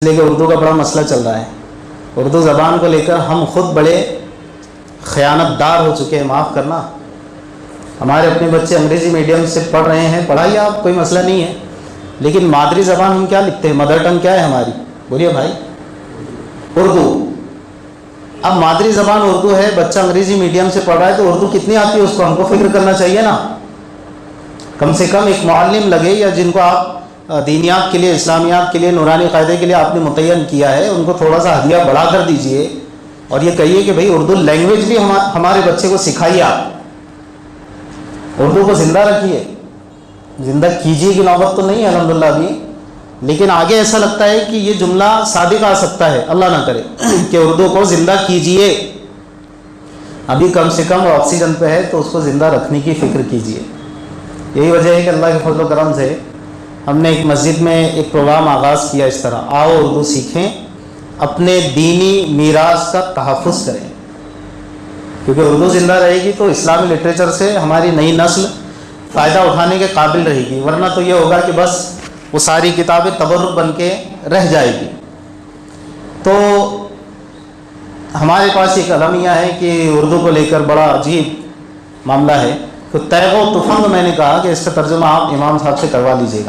اس لیے کہ اردو کا بڑا مسئلہ چل رہا ہے. اردو زبان کو لے کر ہم خود بڑے خیانت دار ہو چکے ہیں. معاف کرنا، ہمارے اپنے بچے انگریزی میڈیم سے پڑھ رہے ہیں، پڑھائیے آپ، کوئی مسئلہ نہیں ہے، لیکن مادری زبان ہم کیا لکھتے ہیں؟ مدر ٹنگ کیا ہے ہماری؟ بولیے بھائی، اردو. اب مادری زبان اردو ہے، بچہ انگریزی میڈیم سے پڑھ رہا ہے تو اردو کتنی آتی ہے اس کو ہم کو فکر کرنا چاہیے نا. کم سے کم ایک معلم لگے، یا جن کو آپ دینیات کے لیے، اسلامیات کے لیے، نورانی قاعدے کے لیے آپ نے متعین کیا ہے، ان کو تھوڑا سا ہدیہ بڑھا کر دیجئے اور یہ کہیے کہ بھئی اردو لینگویج بھی ہمارے بچے کو سکھائیے. آپ اردو کو زندہ رکھیے، زندہ کیجیے کی نوبت تو نہیں ہے الحمدللہ ابھی، لیکن آگے ایسا لگتا ہے کہ یہ جملہ صادق آ سکتا ہے، اللہ نہ کرے، کہ اردو کو زندہ کیجیے. ابھی کم سے کم آکسیجن پہ ہے تو اس کو زندہ رکھنے کی فکر کیجیے. یہی وجہ ہے کہ اللہ کے فضل و کرم سے ہم نے ایک مسجد میں ایک پروگرام آغاز کیا اس طرح، آؤ اردو سیکھیں، اپنے دینی میراث کا تحفظ کریں. کیونکہ اردو زندہ رہے گی تو اسلامی لٹریچر سے ہماری نئی نسل فائدہ اٹھانے کے قابل رہے گی، ورنہ تو یہ ہوگا کہ بس وہ ساری کتابیں تبرک بن کے رہ جائے گی. تو ہمارے پاس ایک المیہ ہے کہ اردو کو لے کر بڑا عجیب معاملہ ہے. تو تیغ و تفنگ میں نے کہا کہ اس کا ترجمہ آپ امام صاحب سے کروا لیجیے گا.